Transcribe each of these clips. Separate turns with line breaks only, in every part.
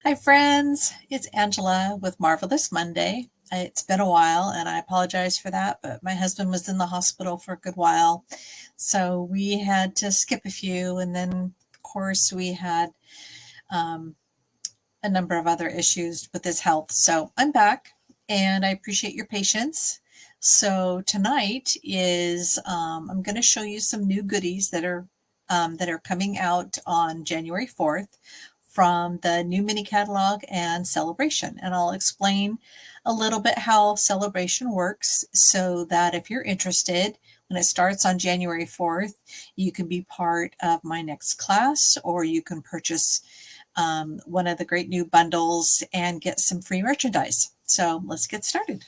Hi, friends. It's Angela with Marvelous Monday. It's been a while, and I apologize for that, but my husband was in the hospital for a good while. So we had to skip a few, and then, of course, we had um, a number of other issues with his health. So I'm back, and I appreciate your patience. So tonight is I'm going to show you some new goodies that are coming out on January 4th from the new mini catalog and celebration. And I'll explain a little bit how celebration works so that if you're interested, when it starts on January 4th, you can be part of my next class, or you can purchase one of the great new bundles and get some free merchandise. So let's get started.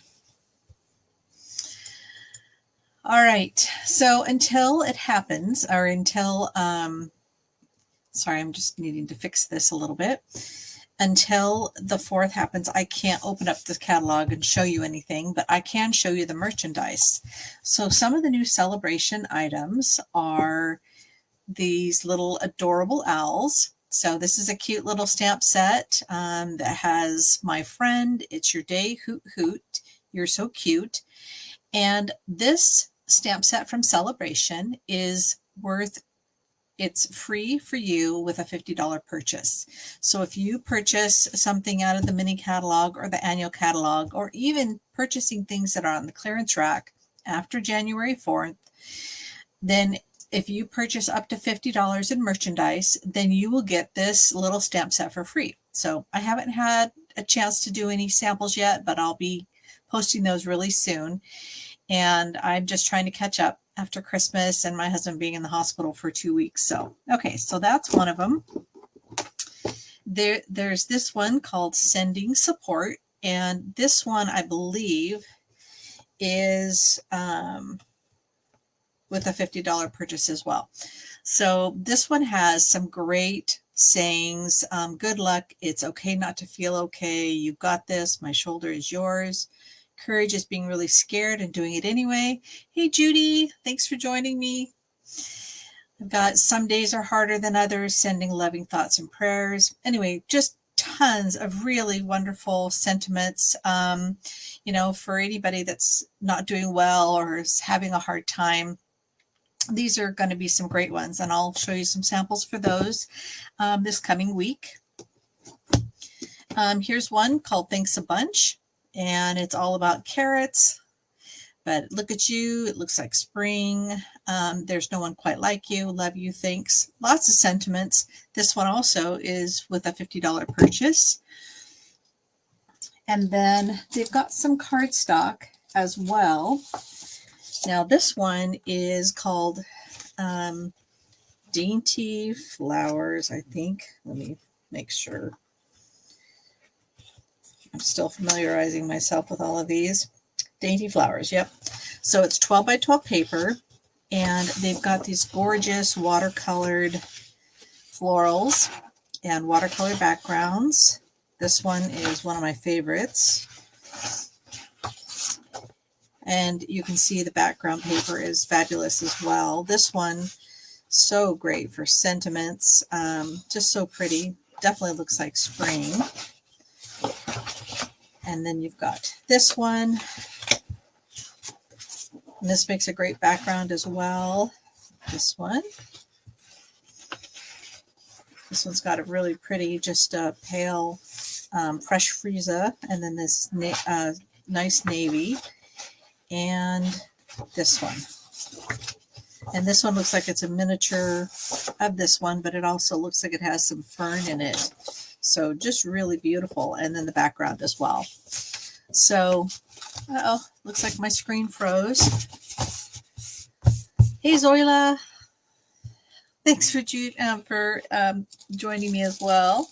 All right. So until it happens, or until, sorry, I'm just needing to fix this a little bit. Until the 4th happens, I can't open up this catalog and show you anything, but I can show you the merchandise. So some of the new celebration items are these little adorable owls. So this is a cute little stamp set that has my friend, it's your day, hoot hoot, you're so cute. And this stamp set from Celebration is it's free for you with a $50 purchase. So if you purchase something out of the mini catalog or the annual catalog, or even purchasing things that are on the clearance rack after January 4th, then if you purchase up to $50 in merchandise, then you will get this little stamp set for free. So I haven't had a chance to do any samples yet, but I'll be posting those really soon. And I'm just trying to catch up after Christmas and my husband being in the hospital for 2 weeks. So, okay, so that's one of them. There's this one called Sending Support. And this one, I believe, is with a $50 purchase as well. So this one has some great sayings. Good luck. It's okay not to feel okay. You got this. My shoulder is yours. Courage is being really scared and doing it anyway. Hey, Judy, thanks for joining me. I've got some days are harder than others, sending loving thoughts and prayers. Anyway, just tons of really wonderful sentiments. For anybody that's not doing well or is having a hard time, these are going to be some great ones, and I'll show you some samples for those this coming week. Here's one called Thanks a Bunch, and it's all about carrots. But look at you, it looks like spring. There's no one quite like you. Love you, thanks. Lots of sentiments. This one also is with a $50 purchase. And then they've got some cardstock as well. Now this one is called Dainty Flowers, I think. Let me make sure. I'm still familiarizing myself with all of these. Dainty Flowers, yep. So it's 12 by 12 paper, and they've got these gorgeous watercolored florals and watercolor backgrounds. This one is one of my favorites. And you can see the background paper is fabulous as well. This one, so great for sentiments. Just so pretty. Definitely looks like spring. And then you've got this one. And this makes a great background as well. This one. This one's got a really pretty, just a pale, fresh Frieza. And then this nice navy. And this one. And this one looks like it's a miniature of this one, but it also looks like it has some fern in it. So just really beautiful. And then the background as well. So, looks like my screen froze. Hey, Zoila. Thanks for joining me as well.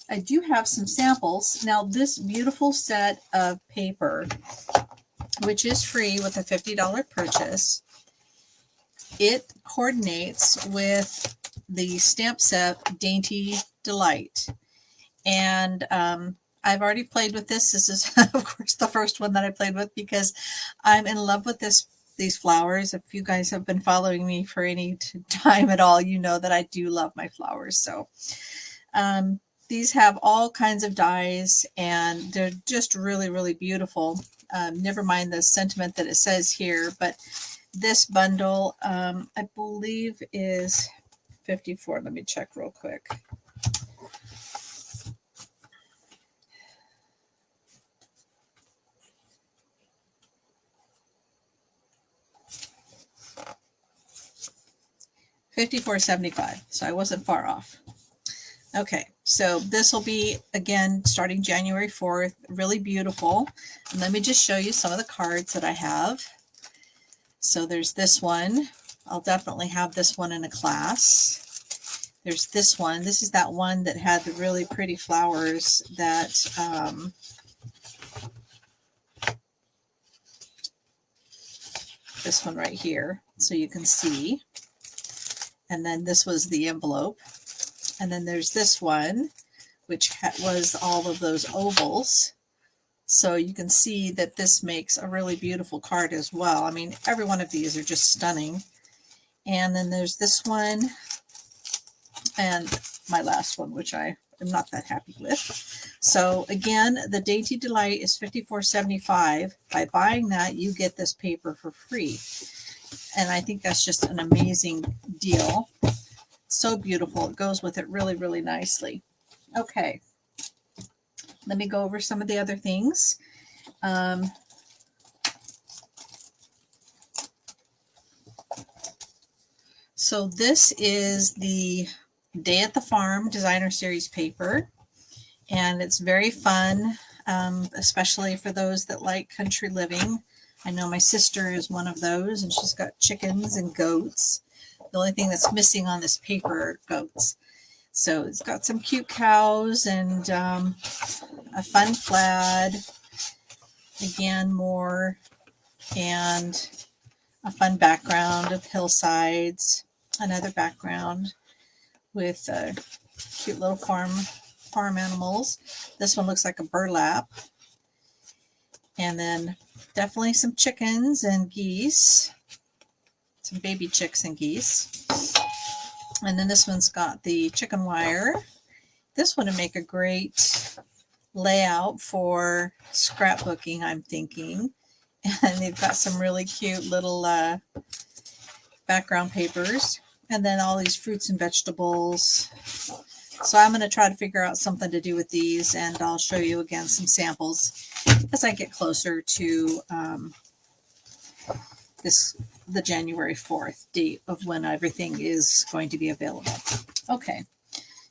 I do have some samples. Now, this beautiful set of paper, which is free with a $50 purchase, it coordinates with the stamp set Dainty Delight. And I've already played with this. This is, of course, the first one that I played with because I'm in love with these flowers. If you guys have been following me for any time at all, you know that I do love my flowers. So These have all kinds of dies, and they're just really, really beautiful. Never mind the sentiment that it says here, but this bundle, I believe, is 54. Let me check real quick. $54.75. So I wasn't far off. Okay, so this will be, again, starting January 4th. Really beautiful. And let me just show you some of the cards that I have. So there's this one. I'll definitely have this one in a class. There's this one. This is that one that had the really pretty flowers that this one right here, so you can see. And then this was the envelope. And then there's this one, which was all of those ovals. So you can see that this makes a really beautiful card as well. I mean, every one of these are just stunning. And then there's this one and my last one, which I am not that happy with. So again, the Dainty Delight is $54.75. By buying that, you get this paper for free. And I think that's just an amazing deal. So beautiful. It goes with it really, really nicely. Okay. Let me go over some of the other things. So this is the Day at the Farm Designer Series paper. And it's very fun, especially for those that like country living. I know my sister is one of those, and she's got chickens and goats. The only thing that's missing on this paper are goats. So it's got some cute cows and a fun plaid. Again, more, and a fun background of hillsides. Another background with cute little farm animals. This one looks like a burlap. And then definitely some chickens and geese. Some baby chicks and geese. And then this one's got the chicken wire. This one would make a great layout for scrapbooking, I'm thinking. And they've got some really cute little background papers. And then all these fruits and vegetables. So I'm going to try to figure out something to do with these, and I'll show you again some samples as I get closer to the January 4th date of when everything is going to be available. Okay,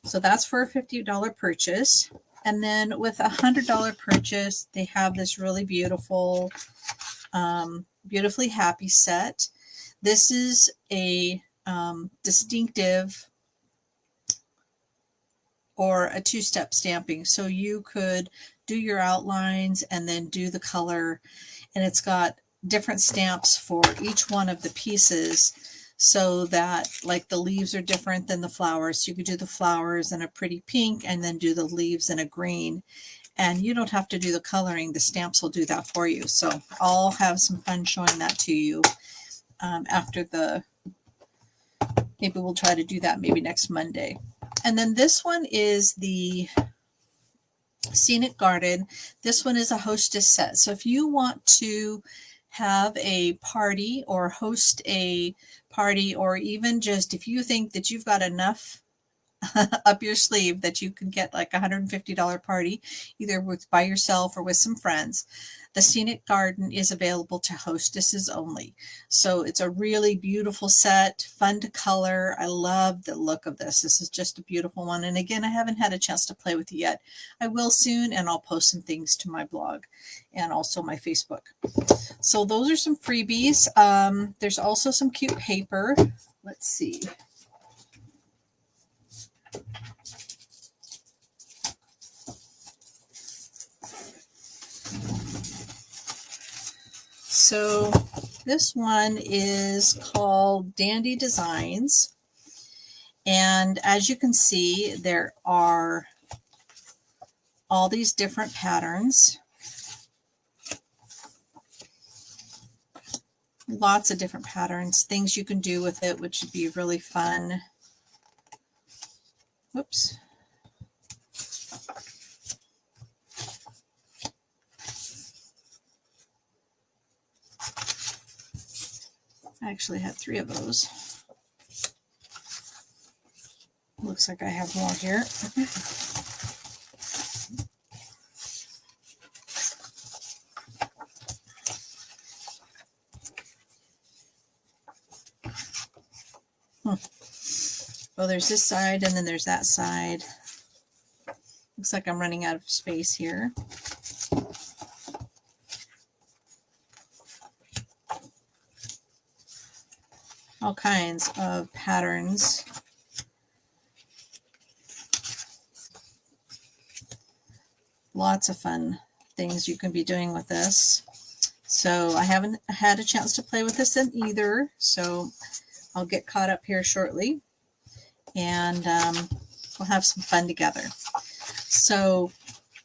so that's for a $50 purchase. And then with a $100 purchase, they have this really beautiful, Beautifully Happy set. This is a distinctive or a two-step stamping. So you could do your outlines and then do the color. And it's got different stamps for each one of the pieces, so that like the leaves are different than the flowers. So you could do the flowers in a pretty pink and then do the leaves in a green. And you don't have to do the coloring. The stamps will do that for you. So I'll have some fun showing that to you after maybe we'll try to do that maybe next Monday. And then this one is the Scenic Garden. This one is a hostess set. So if you want to have a party or host a party, or even just if you think that you've got enough up your sleeve that you can get like a $150 party, either by yourself or with some friends, the Scenic Garden is available to hostesses only. So it's a really beautiful set, fun to color. I love the look of this. This is just a beautiful one. And again, I haven't had a chance to play with it yet. I will soon, and I'll post some things to my blog and also my Facebook. So those are some freebies. There's also some cute paper. Let's see. So this one is called Dandy Designs. And as you can see, there are all these different patterns. Lots of different patterns, things you can do with it, which would be really fun. Whoops. I actually had 3 of those. Looks like I have more here. Well, there's this side and then there's that side. Looks like I'm running out of space here. All kinds of patterns. Lots of fun things you can be doing with this. So I haven't had a chance to play with this in either, so I'll get caught up here shortly, and we'll have some fun together. So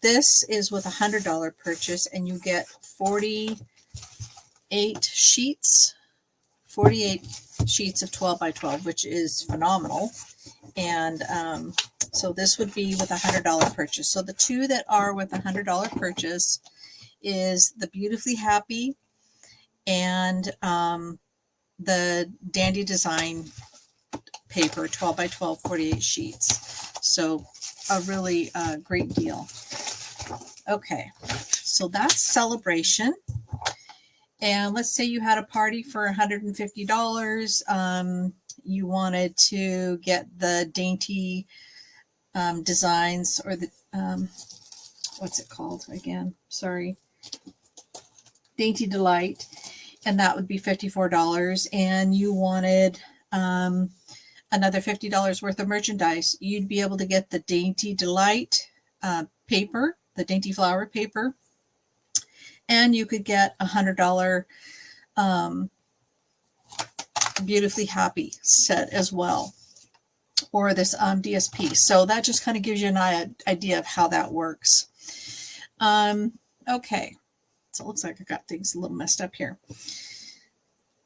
this is with a $100 purchase, and you get 48 sheets, 48 sheets of 12 by 12, which is phenomenal. And so this would be with a $100 purchase. So the 2 that are with a $100 purchase is the Beautifully Happy and the Dandy Design paper, 12 by 12, 48 sheets. So a really great deal. Okay, so that's Celebration. And let's say you had a party for $150. You wanted to get the Dainty Designs, or the, what's it called again? Sorry. Dainty Delight. And that would be $54. And you wanted another $50 worth of merchandise. You'd be able to get the Dainty Delight paper, the Dainty Flower paper. And you could get a $100 Beautifully Happy set as well, or this DSP. So that just kind of gives you an idea of how that works. Okay, so it looks like I got things a little messed up here.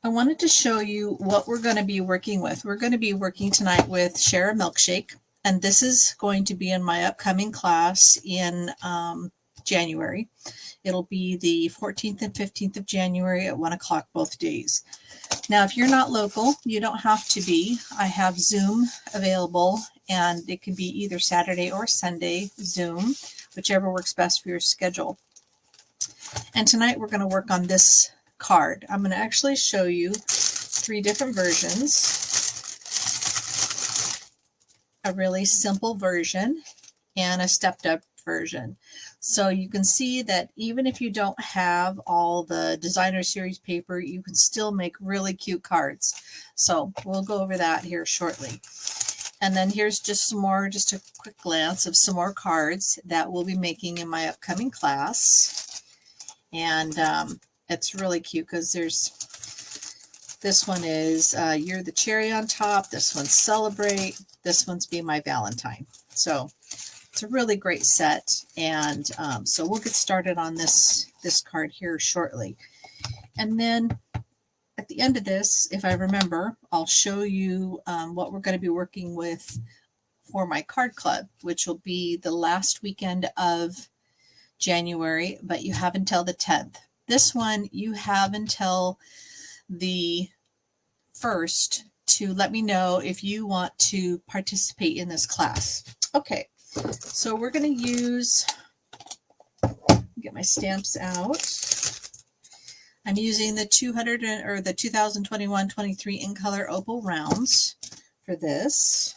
I wanted to show you what we're going to be working with. We're going to be working tonight with Share A Milkshake, and this is going to be in my upcoming class in January. It'll be the 14th and 15th of January at 1 o'clock both days. Now, if you're not local, you don't have to be. I have Zoom available, and it can be either Saturday or Sunday Zoom, whichever works best for your schedule. And tonight we're going to work on this card. I'm going to actually show you 3 different versions. A really simple version and a stepped up version. So you can see that even if you don't have all the designer series paper, you can still make really cute cards. So we'll go over that here shortly. And then here's just some more, just a quick glance of some more cards that we'll be making in my upcoming class. And it's really cute because there's, this one is You're the Cherry on Top. This one's Celebrate. This one's Be My Valentine. So it's a really great set, and so we'll get started on this card here shortly. And then at the end of this, if I remember, I'll show you what we're going to be working with for my card club, which will be the last weekend of January, but you have until the 10th. This one, you have until the 1st to let me know if you want to participate in this class. Okay. So we're going to use, get my stamps out. I'm using the 2021-23 in color opal rounds for this.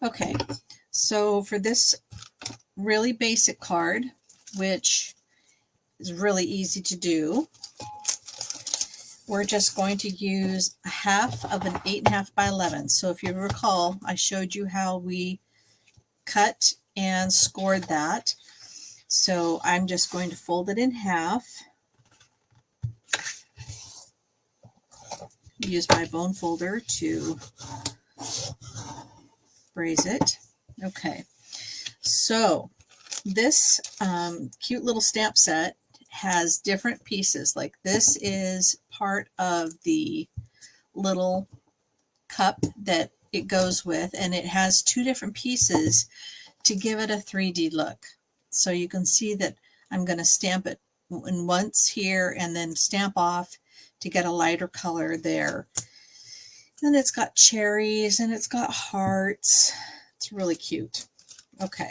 Okay, so for this really basic card, which is really easy to do, we're just going to use a half of an 8.5 by 11. So if you recall, I showed you how we cut and scored that. So I'm just going to fold it in half. Use my bone folder to braise it. Okay, so this cute little stamp set has different pieces. Like this is part of the little cup that it goes with, and it has two different pieces to give it a 3D look. So you can see that I'm going to stamp it in once here and then stamp off to get a lighter color there. And it's got cherries and it's got hearts. It's really cute. Okay.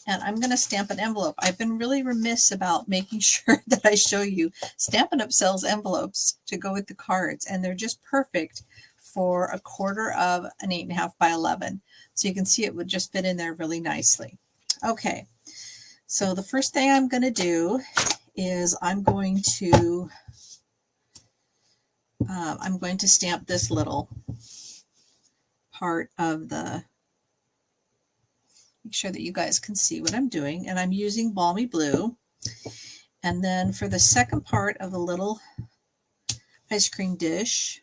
And I'm going to stamp an envelope. I've been really remiss about making sure that I show you Stampin' Up! Sells envelopes to go with the cards, and they're just perfect for 1/4 of an 8.5 by 11. So you can see it would just fit in there really nicely. Okay, so the first thing I'm going to do is I'm going to stamp this little part of the, make sure that you guys can see what I'm doing, and I'm using Balmy Blue. And then for the second part of the little ice cream dish,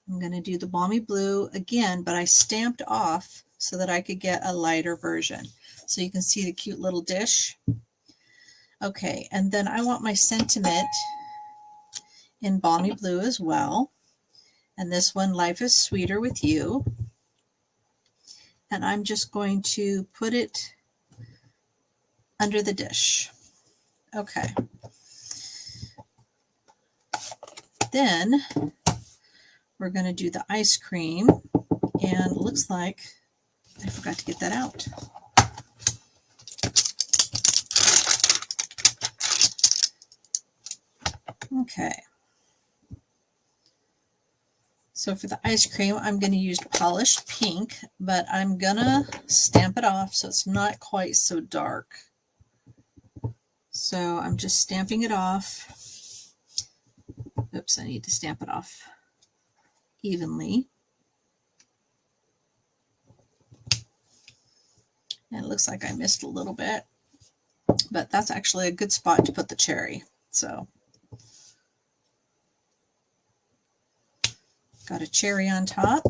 I'm going to do the Balmy Blue again, but I stamped off so that I could get a lighter version. So you can see the cute little dish. Okay, and then I want my sentiment in Balmy Blue as well. And this one, Life is Sweeter with You. And I'm just going to put it under the dish. Okay. Then we're going to do the ice cream, and it looks like I forgot to get that out. Okay. So for the ice cream, I'm going to use polished pink, but I'm going to stamp it off so it's not quite so dark. So I'm just stamping it off. Oops, I need to stamp it off evenly. And it looks like I missed a little bit, but that's actually a good spot to put the cherry. So got a cherry on top.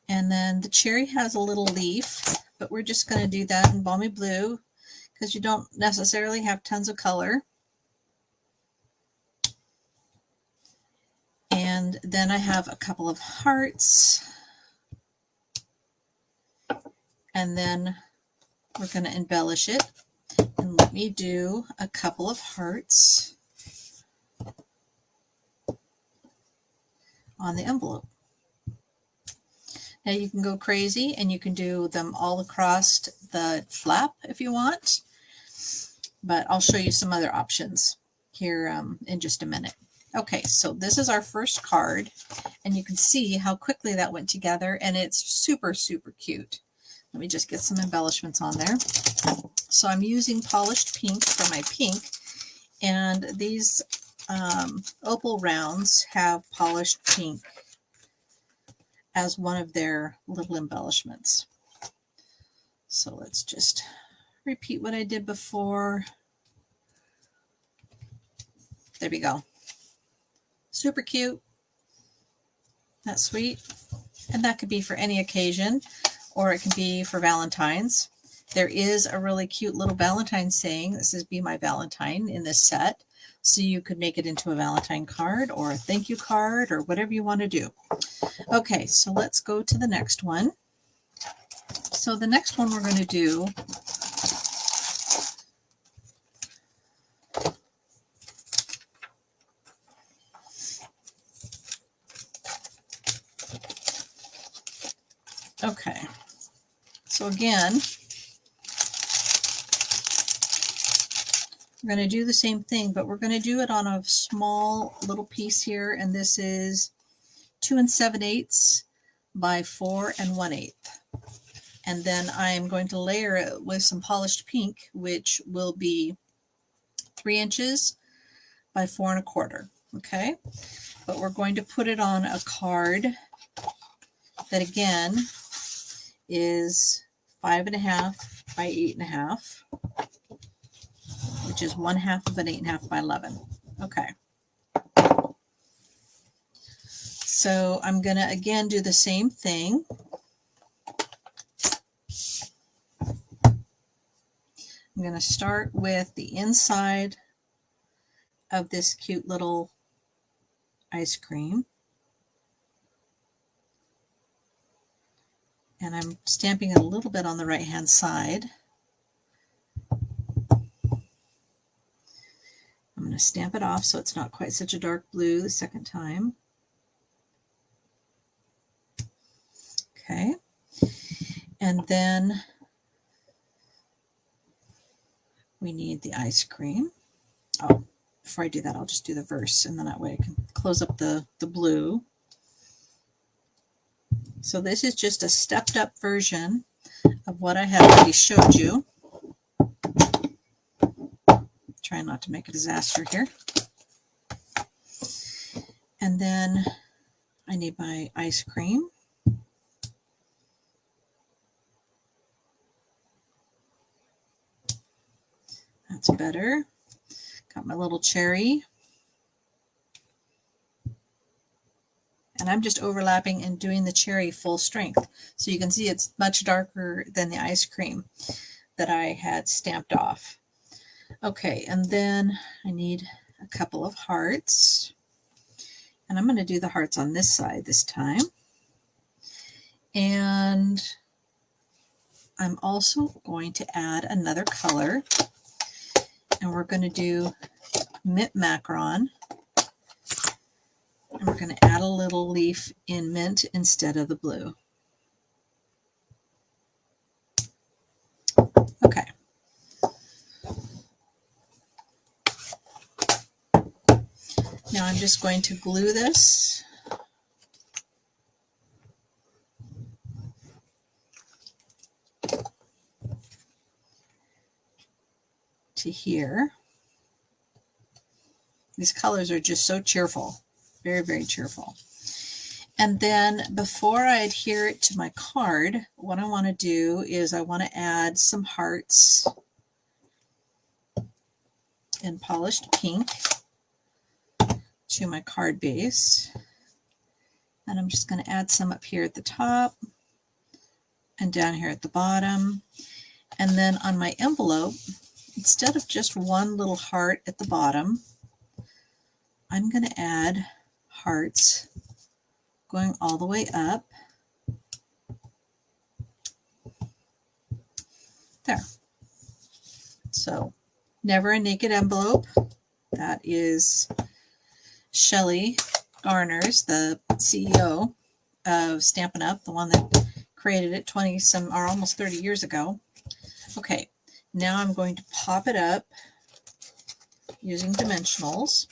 And then the cherry has a little leaf, but we're just going to do that in Balmy Blue because you don't necessarily have tons of color. And then I have a couple of hearts. And then we're going to embellish it. And let me do a couple of hearts on the envelope. Now you can go crazy and you can do them all across the flap if you want, but I'll show you some other options here in just a minute. Okay, so this is our first card, and you can see how quickly that went together, and it's super, super cute. Let me just get some embellishments on there. So I'm using polished pink for my pink, and these opal rounds have polished pink as one of their little embellishments. So let's just repeat what I did before. There we go. Super cute. That's sweet. And that could be for any occasion, or it can be for Valentine's. There is a really cute little Valentine saying that says, "Be my Valentine," in this set. So you could make it into a Valentine card or a thank you card or whatever you want to do. Okay, so let's go to the next one. So the next one we're going to do okay, so again, we're going to do the same thing, but we're going to do it on a small little piece here, and this is 2 7/8 by 4 1/8. And then I'm going to layer it with some polished pink, which will be 3 inches by 4 1/4. Okay, but we're going to put it on a card that again is 5 1/2 by 8 1/2, which is 1/2 of an 8.5 by 11. Okay. So I'm going to again do the same thing. I'm going to start with the inside of this cute little ice cream. And I'm stamping it a little bit on the right hand side. I'm going to stamp it off so it's not quite such a dark blue the second time. Okay. And then we need the ice cream. Oh, before I do that, I'll just do the verse, and then that way I can close up the blue. So this is just a stepped up version of what I had already showed you. Try not to make a disaster here. And then I need my ice cream. That's better. Got my little cherry. And I'm just overlapping and doing the cherry full strength. So you can see it's much darker than the ice cream that I had stamped off. Okay, and then I need a couple of hearts. And I'm going to do the hearts on this side this time. And I'm also going to add another color. And we're going to do mint macaron. And we're going to add a little leaf in mint instead of the blue. Okay. Now I'm just going to glue this. To here. These colors are just so cheerful. Very, very cheerful. And then before I adhere it to my card, what I want to do is I want to add some hearts in polished pink to my card base. And I'm just going to add some up here at the top and down here at the bottom. And then on my envelope, instead of just one little heart at the bottom, I'm going to add hearts going all the way up. There. So, never a naked envelope. That is Shelley Garner's, the CEO of Stampin' Up, the one that created it 20 some or almost 30 years ago. Okay, now I'm going to pop it up using dimensionals.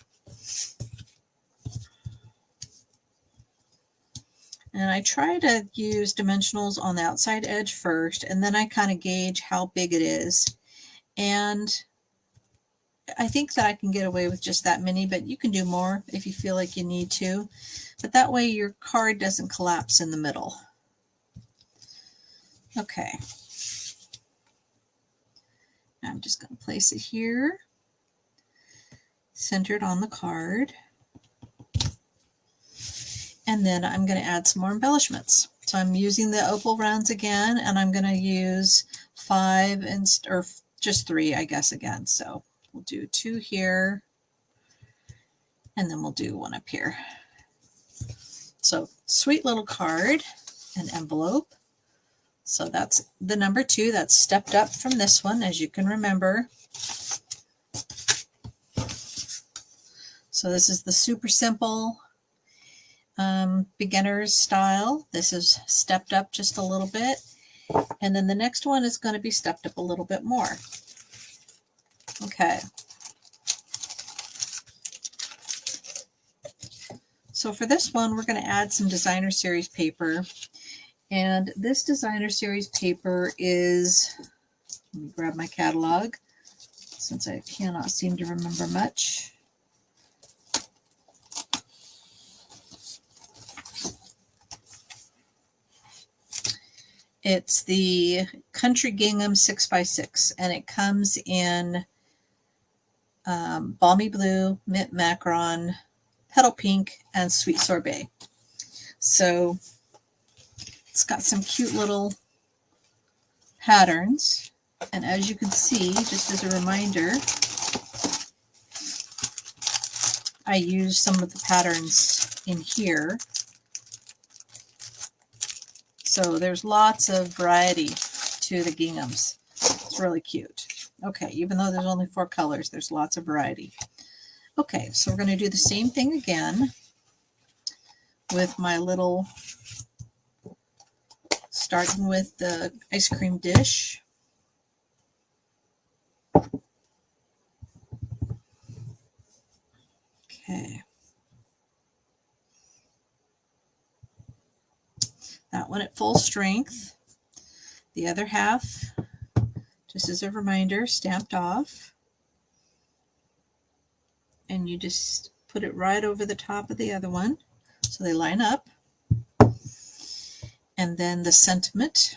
And I try to use dimensionals on the outside edge first, and then I kind of gauge how big it is. And I think that I can get away with just that many, but you can do more if you feel like you need to. But that way your card doesn't collapse in the middle. Okay. I'm just going to place it here, centered on the card. And then I'm going to add some more embellishments. So I'm using the opal rounds again, and I'm going to use 5 or just 3, I guess, again. So we'll do 2 here, and then we'll do 1 up here. So sweet little card and envelope. So that's the number 2. That's stepped up from this one, as you can remember. So this is the super simple beginner's style. This is stepped up just a little bit. And then the next one is going to be stepped up a little bit more. Okay. So for this one, we're going to add some designer series paper. And this designer series paper is, let me grab my catalog since I cannot seem to remember much. It's the Country Gingham 6x6, and it comes in Balmy Blue, Mint Macaron, Petal Pink, and Sweet Sorbet. So it's got some cute little patterns, and as you can see, just as a reminder, I used some of the patterns in here. So there's lots of variety to the ginghams. It's really cute. Okay, even though there's only 4 colors, there's lots of variety. Okay, so we're going to do the same thing again with my little, starting with the ice cream dish. Okay. That one at full strength. The other half, just as a reminder, stamped off. And you just put it right over the top of the other one so they line up. And then the sentiment.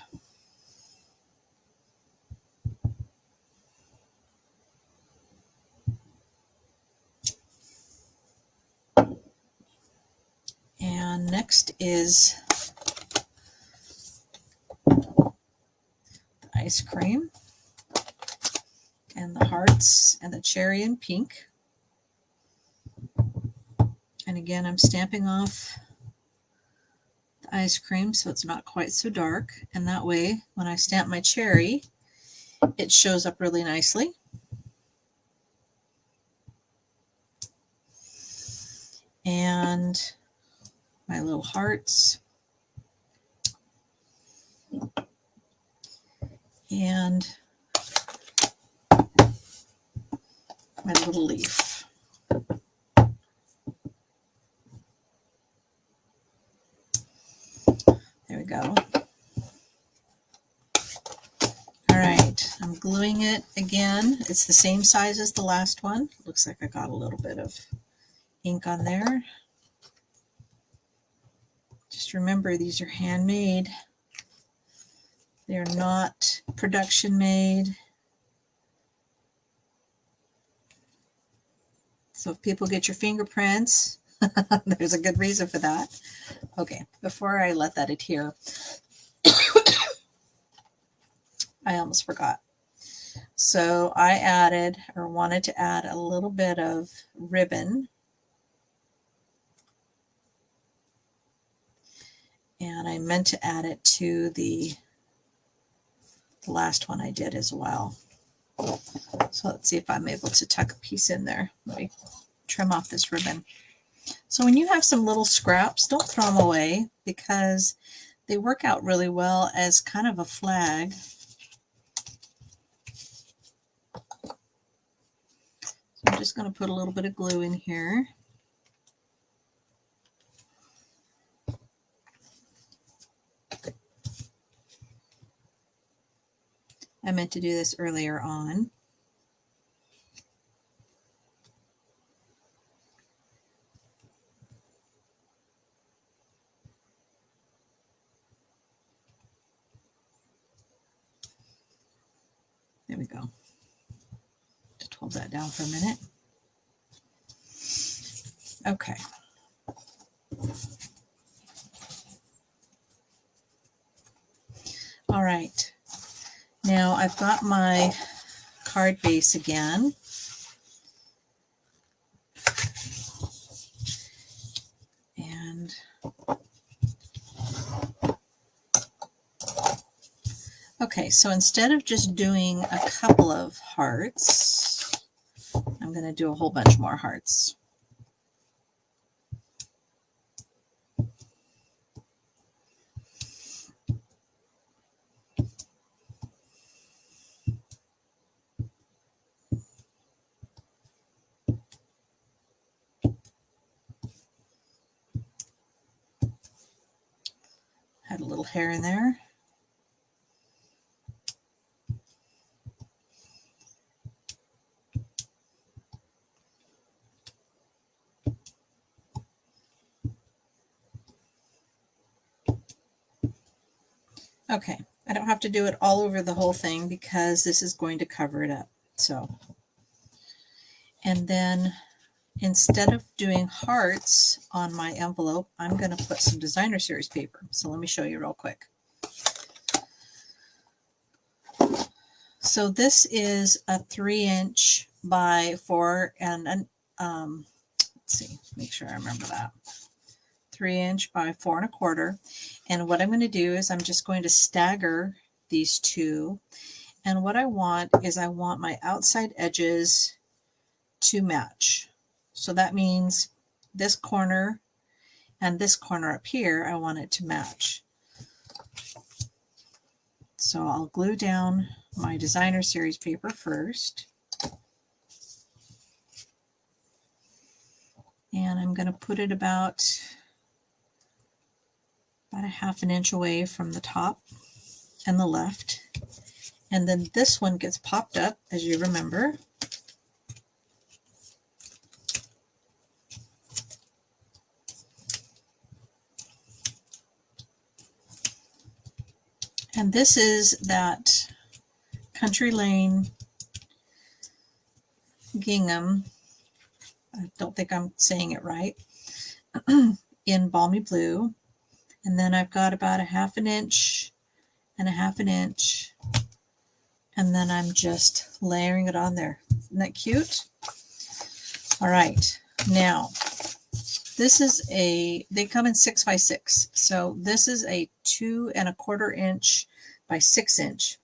And next is the ice cream and the hearts and the cherry and pink. And again, I'm stamping off the ice cream so it's not quite so dark. And that way, when I stamp my cherry, it shows up really nicely. And my little hearts. And my little leaf. There we go. All right, I'm gluing it again. It's the same size as the last one. Looks like I got a little bit of ink on there. Just remember, these are handmade. They're not production made. So if people get your fingerprints, there's a good reason for that. Okay, before I let that adhere, I almost forgot. So I added, or wanted to add, a little bit of ribbon. And I meant to add it to the last one I did as well. So let's see if I'm able to tuck a piece in there. Let me trim off this ribbon. So when you have some little scraps, don't throw them away because they work out really well as kind of a flag. So I'm just going to put a little bit of glue in here. I meant to do this earlier on. There we go. Just hold that down for a minute. Okay. All right. Now I've got my card base again. And okay, so instead of just doing a couple of hearts, I'm going to do a whole bunch more hearts. Had a little hair in there. Okay, I don't have to do it all over the whole thing because this is going to cover it up. So, and then instead of doing hearts on my envelope, I'm going to put some designer series paper. So let me show you real quick. So this is a 3" by 4 and let's see, make sure I remember that. 3" by 4¼ and what I'm going to do is I'm just going to stagger these two, and what I want is I want my outside edges to match. So that means this corner and this corner up here, I want it to match. So I'll glue down my designer series paper first. And I'm going to put it about a 1/2 inch away from the top and the left. And then this one gets popped up, as you remember. And this is that Country Lane gingham. I don't think I'm saying it right. In balmy blue. And then I've got about 1/2 inch and 1/2 inch. And then I'm just layering it on there. Isn't that cute? All right. Now, this is they come in 6 by 6. So this is a 2¼ inch by 6 inch.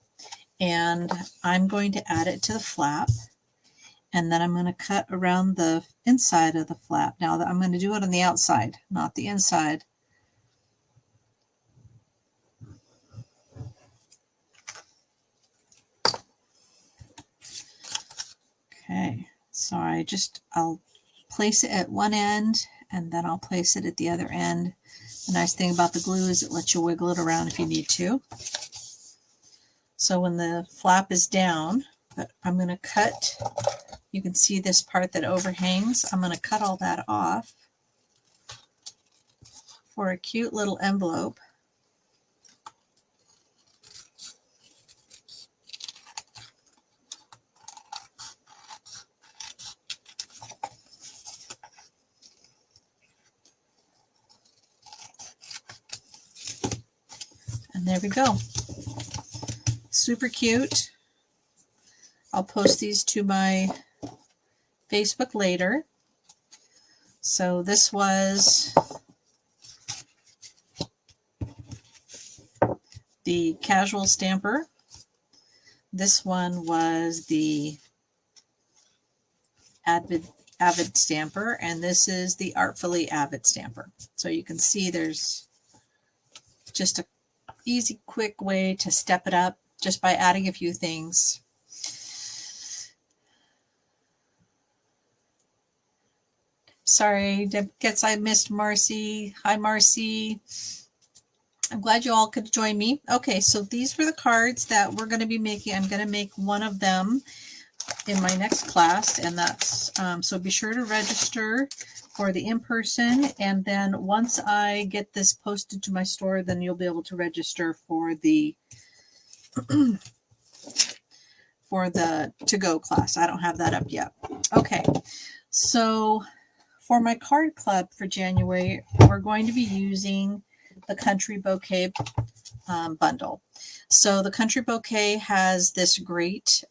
And I'm going to add it to the flap. And then I'm going to cut around the inside of the flap. Now I'm going to do it on the outside, not the inside. Okay, so I'll place it at one end and then I'll place it at the other end. The nice thing about the glue is it lets you wiggle it around if you need to. So when the flap is down, but I'm going to cut, you can see this part that overhangs. I'm going to cut all that off for a cute little envelope. And there we go. Super cute. I'll post these to my Facebook later. So this was the casual stamper. This one was the avid stamper, and this is the artfully avid stamper. So you can see there's just a easy, quick way to step it up just by adding a few things. Sorry, guess I missed Marcy. Hi, Marcy. I'm glad you all could join me. Okay, so these were the cards that we're going to be making. I'm going to make one of them in my next class, and that's so be sure to register for the in-person, and then once I get this posted to my store, then you'll be able to register for the for the to-go class. I don't have that up yet. Okay, so for my card club for January, we're going to be using the Country Bouquet bundle. So the Country Bouquet has this great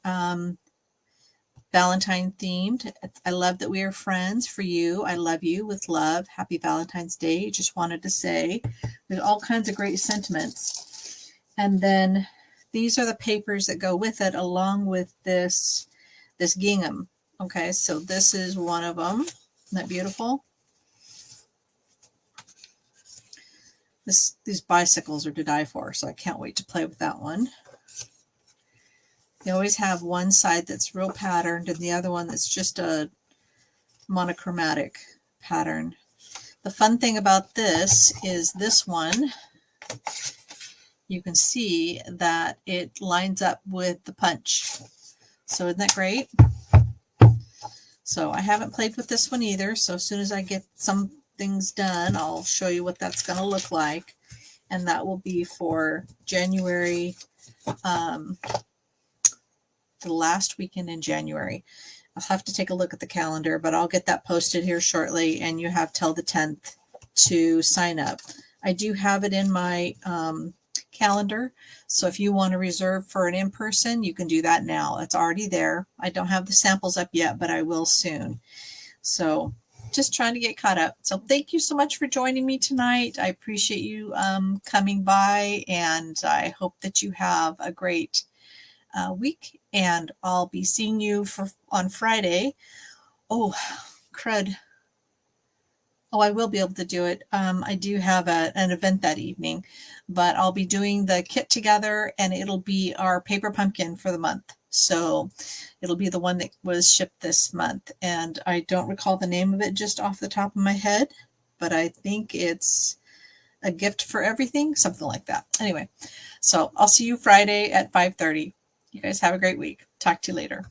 Valentine themed. I love that we are friends. For you, I love you with love. Happy Valentine's Day. Just wanted to say there's all kinds of great sentiments. And then these are the papers that go with it, along with this gingham. Okay, so this is one of them. Isn't that beautiful? These bicycles are to die for, so I can't wait to play with that one. They always have one side that's real patterned and the other one that's just a monochromatic pattern. The fun thing about this is this one, you can see that it lines up with the punch. So isn't that great? So I haven't played with this one either, so as soon as I get some things done, I'll show you what that's going to look like. And that will be for January, the last weekend in January. I'll have to take a look at the calendar, but I'll get that posted here shortly, and you have till the 10th to sign up. I do have it in my calendar, so if you want to reserve for an in-person, you can do that now. It's already there. I don't have the samples up yet, but I will soon. So just trying to get caught up. So thank you so much for joining me tonight. I appreciate you coming by, and I hope that you have a great week, and I'll be seeing you on Friday. Oh, crud. Oh, I will be able to do it. I do have an event that evening, but I'll be doing the kit together, and it'll be our paper pumpkin for the month. So it'll be the one that was shipped this month, and I don't recall the name of it just off the top of my head, but I think it's a gift for everything, something like that. Anyway, so I'll see you Friday at 5:30. You guys have a great week. Talk to you later.